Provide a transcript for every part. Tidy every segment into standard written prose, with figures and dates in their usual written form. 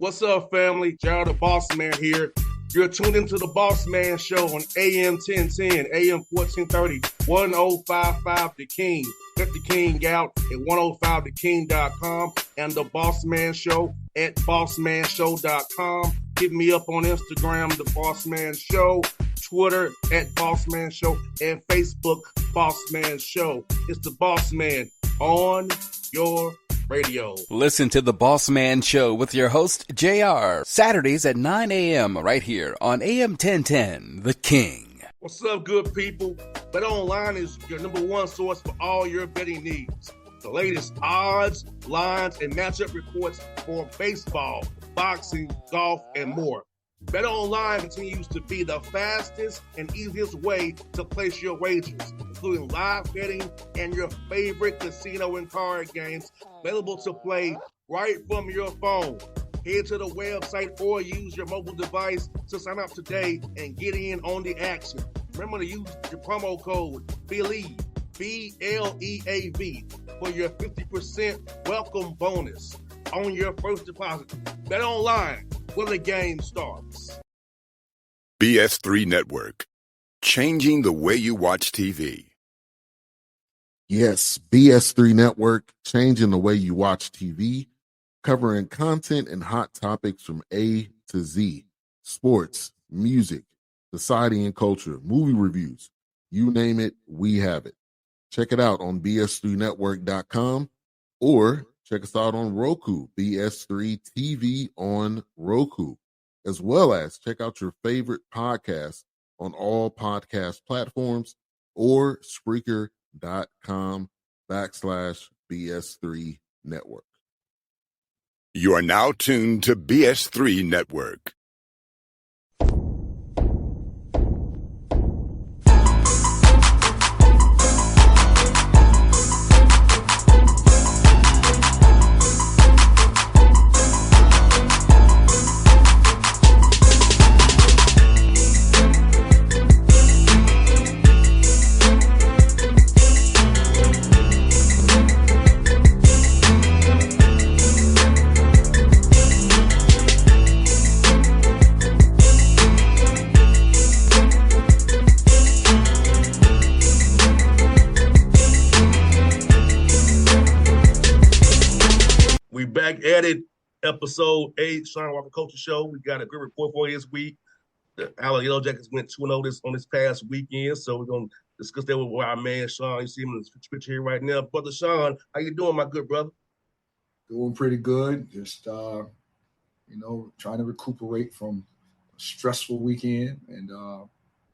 What's up, family? Gerald the Bossman here. You're tuned into the Bossman Show on AM 1010, AM 1430, 1055 The King. Let the King out at 105theking.com and the Bossman Show at bossmanshow.com. Hit me up on Instagram, the Bossman Show, Twitter at Bossman Show, and Facebook, Bossman Show. It's the Bossman on your radio. Listen to the Bossman Show with your host, JR, Saturdays at 9 a.m. right here on AM 1010, The King. What's up, good people? BetOnline is your number one source for all your betting needs. The latest odds, lines, and matchup reports for baseball, boxing, golf, and more. BetOnline continues to be the fastest and easiest way to place your wagers, including live betting and your favorite casino and card games available to play right from your phone. Head to the website or use your mobile device to sign up today and get in on the action. Remember to use your promo code BELIEVE, B-L-E-A-V, for your 50% welcome bonus on your first deposit. BetOnline, where the game starts. BS3 Network, changing the way you watch TV. Yes, BS3 Network, changing the way you watch TV, covering content and hot topics from A to Z, sports, music, society and culture, movie reviews, you name it, we have it. Check it out on bs3network.com or check us out on Roku, BS3 TV on Roku, as well as check out your favorite podcast on all podcast platforms or Spreaker.com/BS3 Network. You are now tuned to BS3 Network. Back at it, episode 8, Shawn Walker Culture Show. We got a good report for you this week. The Alabama Yellow Jackets went 2-0 on this past weekend, so we're going to discuss that with our man, Shawn. You see him in the picture here right now. Brother Shawn, how you doing, my good brother? Doing pretty good. Just, trying to recuperate from a stressful weekend and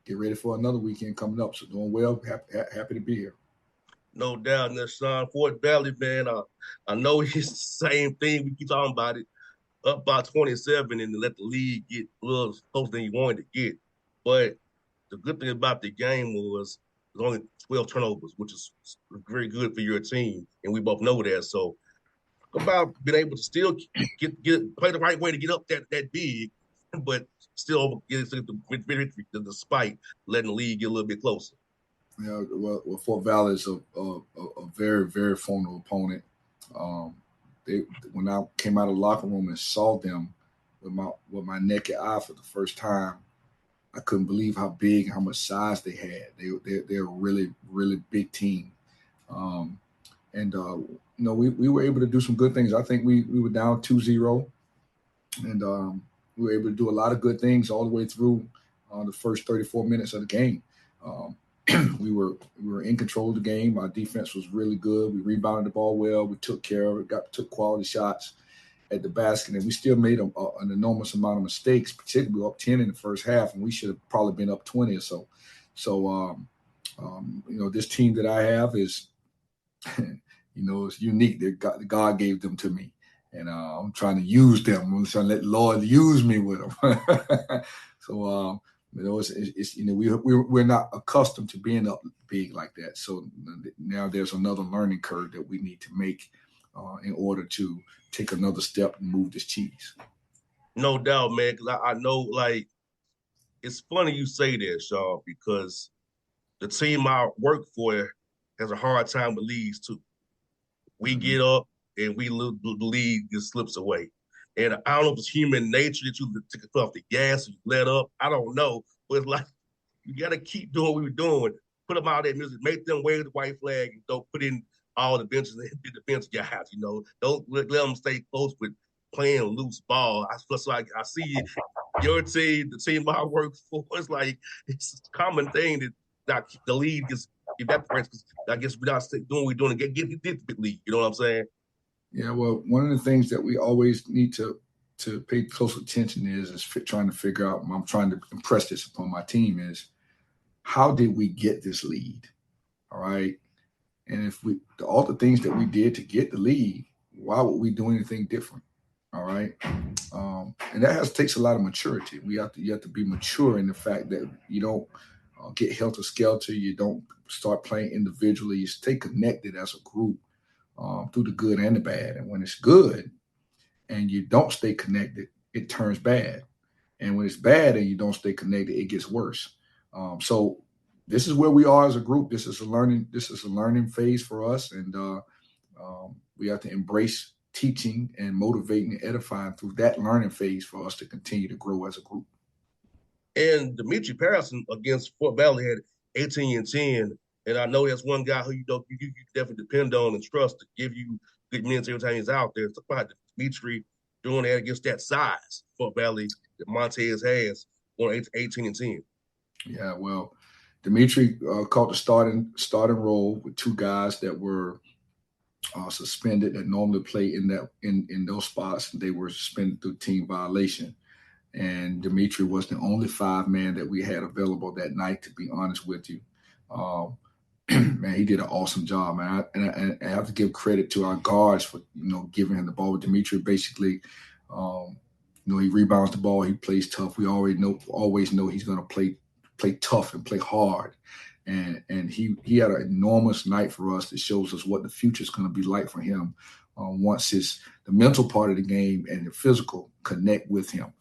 get ready for another weekend coming up. So doing well, happy to be here. No doubt in that, Shawn. Fort Valley, man, I know it's the same thing. We keep talking about it. Up by 27 and let the league get a little closer than you wanted to get. But the good thing about the game was there's only 12 turnovers, which is very good for your team, and we both know that. So about being able to still play the right way to get up that big, but still get the victory despite letting the league get a little bit closer. Yeah, well, Fort Valley is a very, very formidable opponent. When I came out of the locker room and saw them with my naked eye for the first time, I couldn't believe how big, how much size they had. They're a really, really big team. We were able to do some good things. I think we were down 2-0, and we were able to do a lot of good things all the way through the first 34 minutes of the game. We were in control of the game. Our defense was really good. We rebounded the ball well. We took care of it, took quality shots at the basket, and we still made an enormous amount of mistakes, particularly up 10 in the first half, and we should have probably been up 20 or so. So, this team that I have is, it's unique. That God gave them to me, and I'm trying to use them. I'm trying to let the Lord use me with them. So, we're not accustomed to being up big like that. So now there's another learning curve that we need to make in order to take another step and move this cheese. No doubt, man, because I know, it's funny you say that, Shawn, because the team I work for has a hard time with leads, too. We get up and the lead just slips away. And I don't know if it's human nature that you took it off the gas, you let up. I don't know. But it's like, you got to keep doing what we were doing. Put them out there music, make them wave the white flag, and don't put in all the benches and the bench guys, Don't let them stay close with playing loose ball. I feel like I see your team, the team I work for, it's like it's a common thing that the lead gets evaporates. I guess we're not doing what we're doing and get the lead. You know what I'm saying? Yeah, well, one of the things that we always need to pay close attention is trying to figure out, I'm trying to impress this upon my team, is how did we get this lead? All right. And if all the things that we did to get the lead, why would we do anything different? All right. And that takes a lot of maturity. You have to be mature in the fact that you don't get helter-skelter. You don't start playing individually. You stay connected as a group through the good and the bad. And when it's good and you don't stay connected, it turns bad. And when it's bad and you don't stay connected, it gets worse. So this is where we are as a group. This is a learning phase for us, and we have to embrace teaching and motivating and edifying through that learning phase for us to continue to grow as a group. And Demetri Patterson against Fort Valley had 18 and 10. And I know that's one guy who you definitely depend on and trust to give you good minutes every time he's out there. It's about Demetri doing that against that size Fort Valley that Montez has on 18 and 10. Yeah, well, Demetri caught the starting role with two guys that were suspended that normally play in those spots. They were suspended through team violation. And Demetri was the only 5-man that we had available that night, to be honest with you. Man, he did an awesome job, man. And I have to give credit to our guards for, giving him the ball. Demetri basically, he rebounds the ball. He plays tough. We always know he's going to play tough and play hard. And he had an enormous night for us that shows us what the future is going to be like for him once the mental part of the game and the physical connect with him.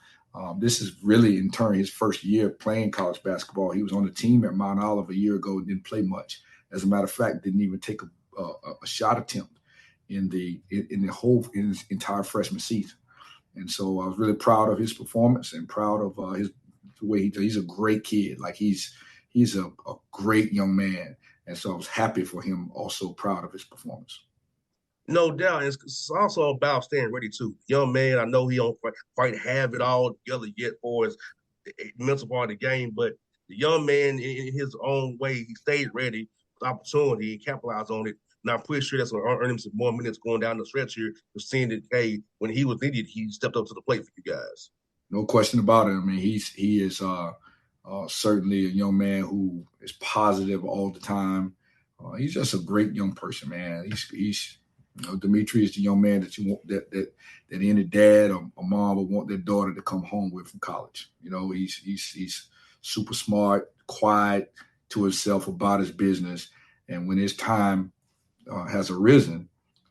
This is really, in turn, his first year playing college basketball. He was on the team at Mount Olive a year ago and didn't play much. As a matter of fact, didn't even take a shot attempt in his entire freshman season. And so I was really proud of his performance and proud of the way he's a great kid. Like he's a great young man. And so I was happy for him, also proud of his performance. No doubt. It's also about staying ready, too. Young man, I know he don't quite have it all together yet for his mental part of the game, but the young man, in his own way, he stayed ready with opportunity and capitalized on it. And I'm pretty sure that's going to earn him some more minutes going down the stretch here, of seeing that, hey, when he was needed, he stepped up to the plate for you guys. No question about it. I mean, he is certainly a young man who is positive all the time. He's just a great young person, man. He's Demetri is the young man that you want that any dad or mom would want their daughter to come home with from college. He's super smart, quiet to himself about his business, and when his time has arisen,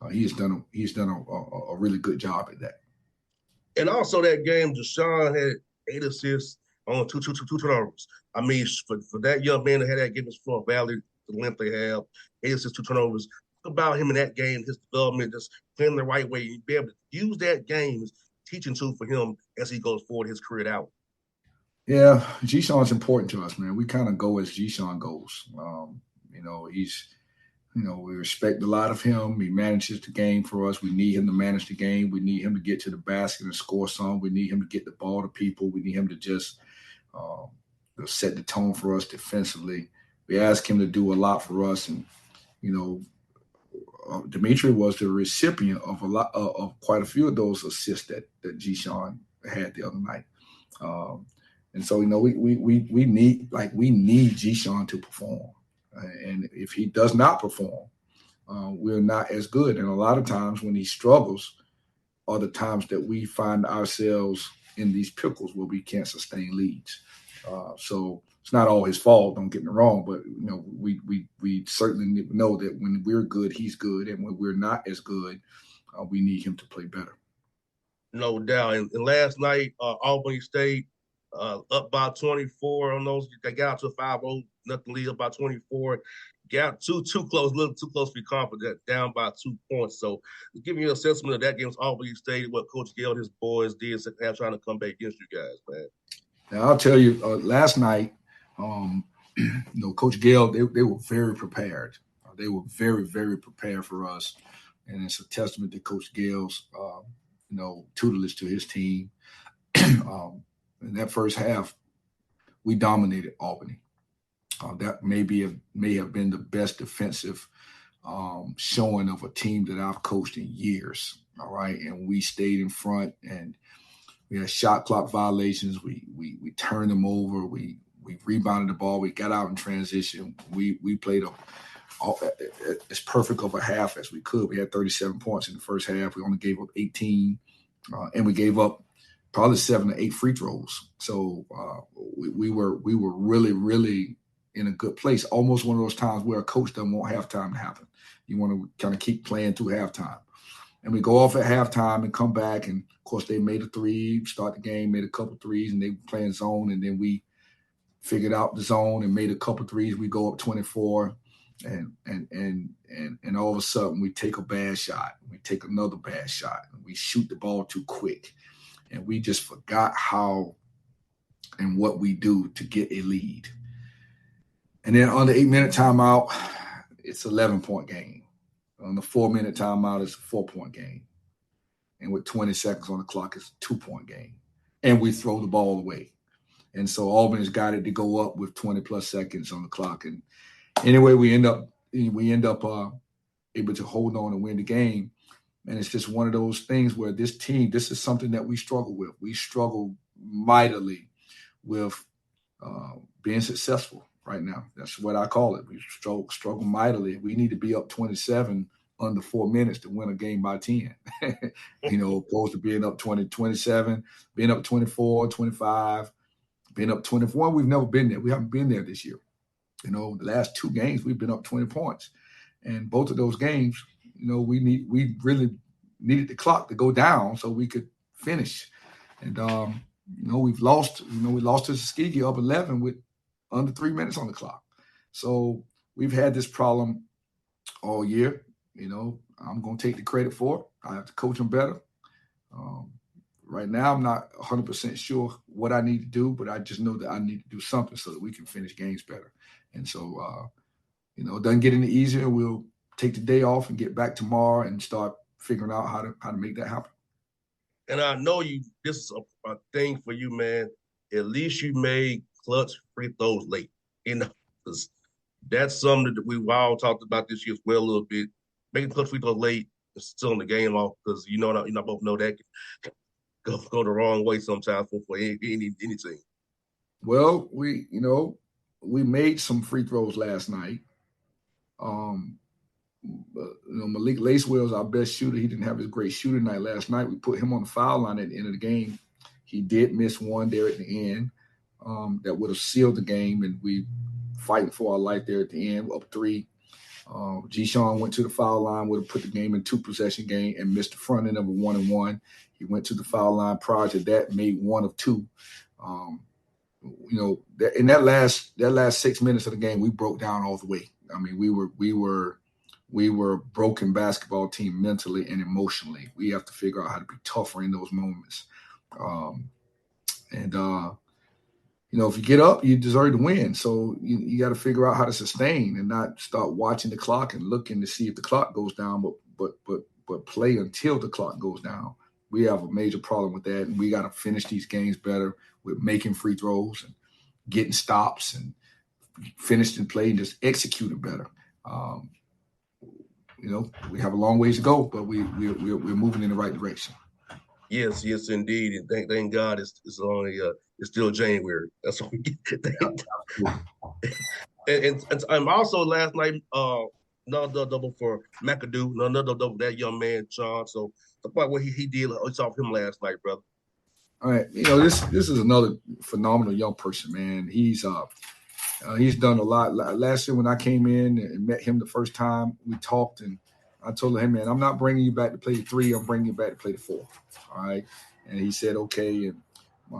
he's done a really good job at that. And also that game, Shawn had 8 assists on two turnovers. I mean, for that young man to have that game against Fort Valley, the length they have, 8 assists, 2 turnovers. About him in that game, his development, just playing the right way. You'd be able to use that game as teaching tool for him as he goes forward his career out. Yeah, G-Shawn's important to us, man. We kind of go as G-Shawn goes. We respect a lot of him. He manages the game for us. We need him to manage the game. We need him to get to the basket and score some. We need him to get the ball to people. We need him to just set the tone for us defensively. We ask him to do a lot for us, and Demetri was the recipient of quite a few of those assists that G-Shawn had the other night. And so, we need G-Shawn to perform. And if he does not perform, we're not as good. And a lot of times when he struggles are the times that we find ourselves in these pickles where we can't sustain leads. So it's not all his fault, don't get me wrong, but we certainly know that when we're good, he's good, and when we're not as good, we need him to play better. No doubt. And last night, Albany State up by 24 on those. They got out to a 5-0, nothing lead, up by 24. gap too close, a little too close to be confident, down by 2 points. So give me your assessment of that game. Albany State, what Coach Gale and his boys did second half trying to come back against you guys, man. Now, I'll tell you, last night, Coach Gale, they were very prepared. They were very, very prepared for us. And it's a testament to Coach Gale's, tutelage to his team. In that first half, we dominated Albany. That may have been the best defensive showing of a team that I've coached in years. All right, and we stayed in front, and we had shot clock violations. We turned them over. We rebounded the ball. We got out in transition. We played as perfect of a half as we could. We had 37 points in the first half. We only gave up 18, and we gave up probably 7 or 8 free throws. So we were really, really in a good place. Almost one of those times where a coach doesn't want halftime to happen. You want to kind of keep playing through halftime. And we go off at halftime and come back. And, of course, they made a three, start the game, made a couple threes, and they were playing zone. And then we figured out the zone and made a couple threes. We go up 24. And all of a sudden we take a bad shot. We take another bad shot. And we shoot the ball too quick. And we just forgot how and what we do to get a lead. And then on the 8-minute timeout, it's 11-point game. On the 4-minute timeout, it's a 4-point game. And with 20 seconds on the clock, it's a 2-point game. And we throw the ball away. And so Albany's got it to go up with 20 plus seconds on the clock. And anyway, we end up able to hold on and win the game. And it's just one of those things where this team, this is something that we struggle with. We struggle mightily with being successful right now. That's what I call it. We struggle mightily. We need to be up 27 under 4 minutes to win a game by 10, opposed to being up 20, 27, being up 24, 25, being up 24. We've never been there. We haven't been there this year. The last 2 games, we've been up 20 points. And both of those games, we really needed the clock to go down so we could finish. And, we've lost, we lost to Tuskegee up 11 with under 3 minutes on the clock. So we've had this problem all year. I'm going to take the credit for it. I have to coach them better. Right now, I'm not 100% sure what I need to do, but I just know that I need to do something so that we can finish games better. And so, it doesn't get any easier. We'll take the day off and get back tomorrow and start figuring out how to make that happen. And I know this is a thing for you, man. At least you made clutch free throws late. Because that's something that we've all talked about this year as well a little bit. Making clutch free throws late is still in the game off because you both know that can go the wrong way sometimes for any team. Well, we made some free throws last night. Malik Lacewell is our best shooter. He didn't have his great shooting night last night. We put him on the foul line at the end of the game. He did miss one there at the end that would have sealed the game, and we fighting for our life there at the end, up 3. Shawn went to the foul line, would have put the game in 2-possession game and missed the front end of a 1-and-1. He went to the foul line prior to that, made 1 of 2. In that last 6 minutes of the game, we broke down all the way. I mean, we were a broken basketball team mentally and emotionally. We have to figure out how to be tougher in those moments. If you get up, you deserve to win. So you got to figure out how to sustain and not start watching the clock and looking to see if the clock goes down, but play until the clock goes down. We have a major problem with that, and we got to finish these games better with making free throws and getting stops and finishing play and just executing better. We have a long ways to go, but we're moving in the right direction. Yes, indeed. And thank God it's only it's still January. That's what we get. and I'm also last night another double for McAdoo, another double for that young man, Shawn. So talk about what he did. I saw him last night, brother. All right, this is another phenomenal young person, man. He's done a lot. Last year when I came in and met him the first time, we talked, and I told him, man, I'm not bringing you back to play the 3. I'm bringing you back to play the 4. All right, and he said, okay. And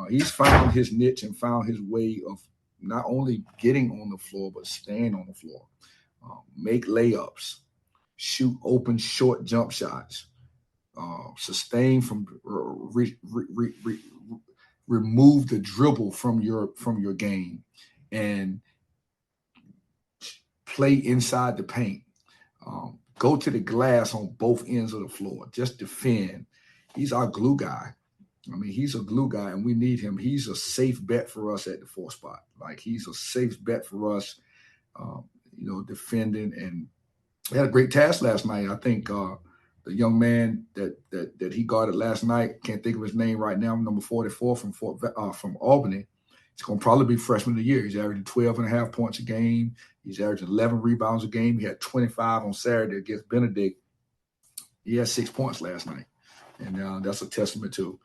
he's found his niche and found his way of not only getting on the floor but staying on the floor. make layups, shoot open short jump shots, sustain from remove the dribble from your game, and play inside the paint. Go to the glass on both ends of the floor. Just defend. He's our glue guy. I mean, he's a glue guy, and we need him. He's a safe bet for us at the 4 spot. Like, he's a safe bet for us, defending. And he had a great task last night. I think the young man that he guarded last night, can't think of his name right now, number 44 from Albany. It's going to probably be freshman of the year. He's averaging 12.5 points a game. He's averaging 11 rebounds a game. He had 25 on Saturday against Benedict. He had 6 points last night. And that's a testament to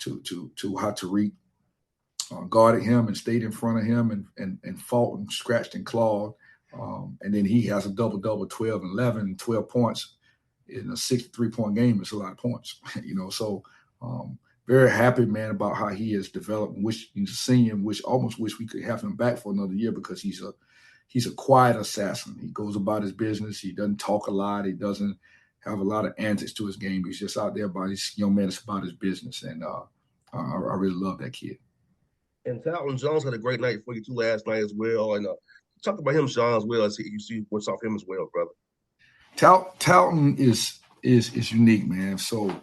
how Tariq guarded him and stayed in front of him and fought and scratched and clawed. And then he has a double-double, 12 and 11, 12 points in a 63-point game. It's a lot of points, So very happy, man, about how he has developed. He's a senior, almost wish we could have him back for another year, because he's a quiet assassin. He goes about his business. He doesn't talk a lot. He doesn't have a lot of antics to his game. He's just out there about his young man. It's about his business, and I really love that kid. And Talton Jones had a great night for you too last night as well. And talk about him, Shawn, as well, as you see what's off him as well, brother. Talton is unique, man. So,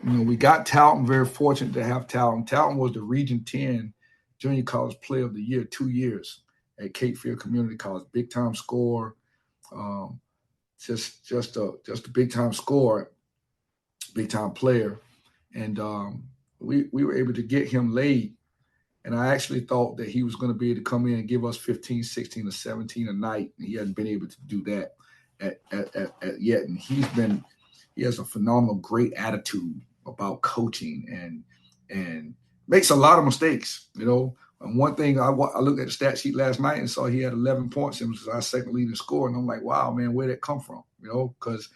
we got Talton. Very fortunate to have Talton. Talton was the Region 10 Junior College Player of the Year 2 years at Cape Fear Community College. Big time scorer, just a big time scorer, big time player, and we were able to get him late. And I actually thought that he was going to be able to come in and give us 15, 16, or 17 a night. And he hasn't been able to do that yet. And he has a phenomenal, great attitude about coaching and makes a lot of mistakes, And one thing, I looked at the stat sheet last night and saw he had 11 points and was our second leading scorer. And I'm like, wow, man, where'd that come from? Because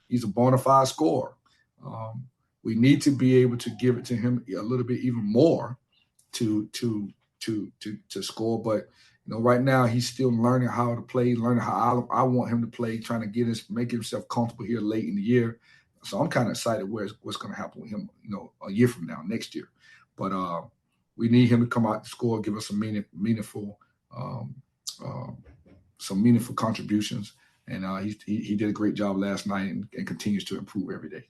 he's a bona fide scorer. We need to be able to give it to him a little bit even more to score. But right now he's still learning how to play, learning how I want him to play, trying to make himself comfortable here late in the year. So I'm kind of excited what's going to happen with him, a year from now, next year. But we need him to come out and score, give us some meaningful contributions. And he did a great job last night and continues to improve every day.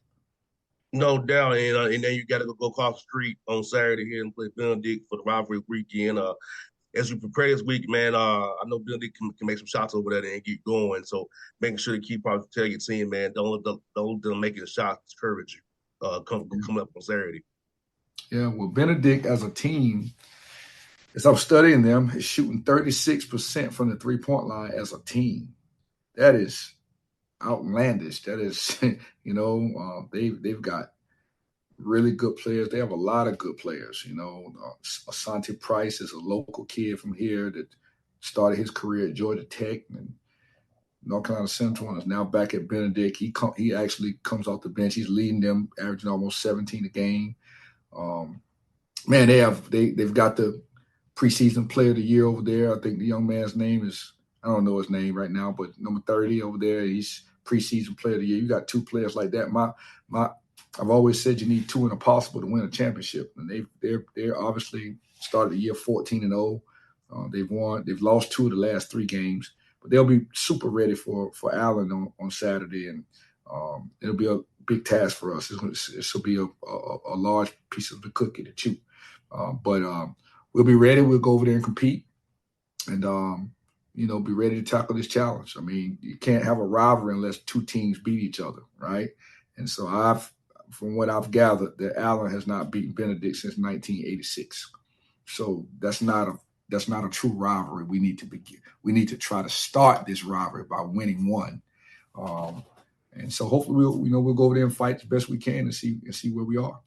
No doubt, and then you got to go across the street on Saturday here and play Benedict for the rivalry weekend. As you prepare this week, man, I know Benedict can make some shots over there and get going. So making sure to tell your team, man, don't let them make it a shot to discourage you coming up on Saturday. Yeah, well, Benedict as a team, as I'm studying them, is shooting 36% from the 3-point line as a team. That is outlandish. That is, they've got really good players. They have a lot of good players. Asante Price is a local kid from here that started his career at Georgia Tech and North Carolina Central and is now back at Benedict. He actually comes off the bench. He's leading them, averaging almost 17 a game. Man, they've got the preseason player of the year over there. I think the young man's name is, I don't know his name right now, but number 30 over there, he's preseason player of the year. You got two players like that. I've always said you need two in a possible to win a championship, and they're obviously started the year 14-0. They've lost 2 of the last 3 games, but they'll be super ready for Allen on Saturday, and it'll be a big task for us. This will be a large piece of the cookie to chew, but we'll be ready. We'll go over there and compete, and be ready to tackle this challenge. I mean, you can't have a rivalry unless 2 teams beat each other, right? And so from what I've gathered, that Allen has not beaten Benedict since 1986. So that's not a true rivalry. We need to try to start this rivalry by winning one. And so hopefully we'll go over there and fight the best we can and see where we are.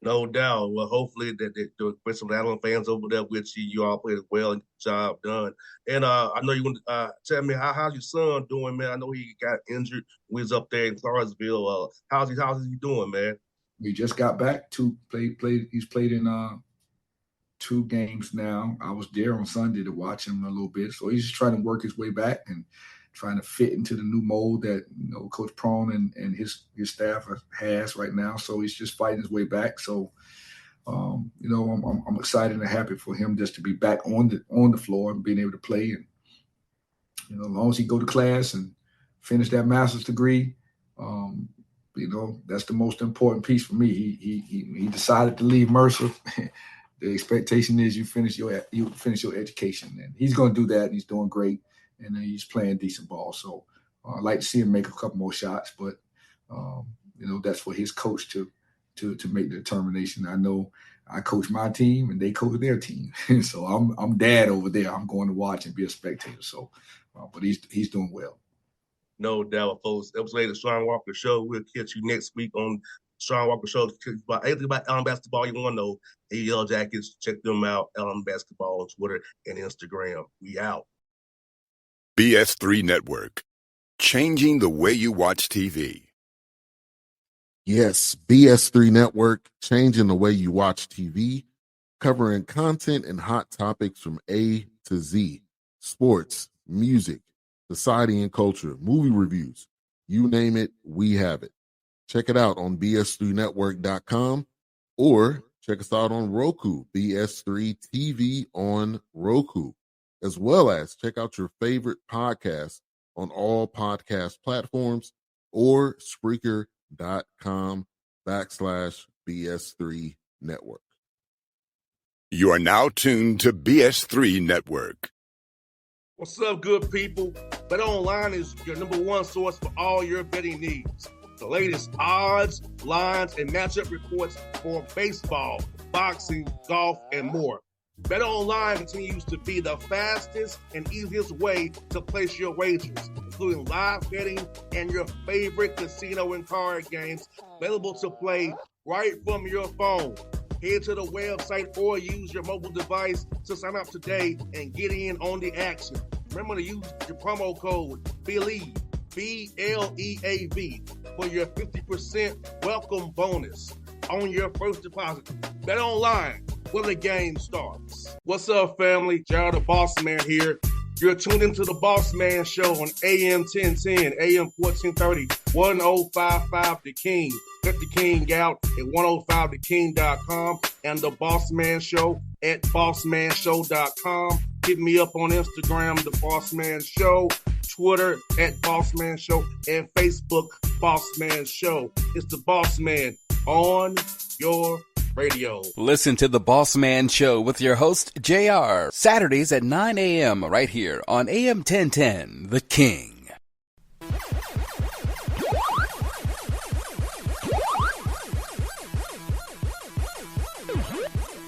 No doubt. Well, hopefully that with some Allen fans over there with you all played well and job done. And I know you want to tell me how's your son doing, man? I know he got injured when he was up there in Clarksville. How's he doing, man? We just got back to play. He's played in 2 games now. I was there on Sunday to watch him a little bit, so he's just trying to work his way back and trying to fit into the new mold that Coach Prone and his staff has right now. So he's just fighting his way back. So I'm excited and happy for him just to be back on the floor and being able to play. And as long as he go to class and finish that master's degree, that's the most important piece for me. He decided to leave Mercer. The expectation is you finish your education, and he's going to do that. And he's doing great, and he's playing decent ball. So I'd like to see him make a couple more shots, but that's for his coach to make the determination. I know I coach my team, and they coach their team, so I'm dad over there. I'm going to watch and be a spectator. So, but he's doing well. No doubt, folks. That was the Shawn Walker Show. We'll catch you next week on Shawn Walker Show. About anything about Allen basketball you want to know, AL Jackets, check them out. Allen Basketball on Twitter and Instagram. We out. BS3 Network. Changing the way you watch TV. Yes, BS3 Network, changing the way you watch TV, covering content and hot topics from A to Z. Sports, music, society and culture, movie reviews. You name it, we have it. Check it out on bs3network.com or check us out on Roku, BS3 TV on Roku, as well as check out your favorite podcast on all podcast platforms or Spreaker.com/BS3 Network. You are now tuned to BS3 Network. What's up, good people? BetOnline is your number one source for all your betting needs. The latest odds, lines, and matchup reports for baseball, boxing, golf, and more. BetOnline continues to be the fastest and easiest way to place your wagers, including live betting and your favorite casino and card games available to play right from your phone. Head to the website or use your mobile device to sign up today and get in on the action. Remember to use your promo code BELIEVE, BLEAV, for your 50% welcome bonus on your first deposit. Bet online where the game starts. What's up, family? Gerald the Bossman here. You're tuned into the Bossman Show on AM 1010, AM 1430, 1055 The King. Let the King out at 105theking.com and the Bossman Show at bossmanshow.com. Hit me up on Instagram, The Bossman Show, Twitter at Bossman Show, and Facebook, Bossman Show. It's the Bossman on your radio. Listen to the Bossman Show with your host, JR, Saturdays at 9 a.m. right here on AM 1010, The King.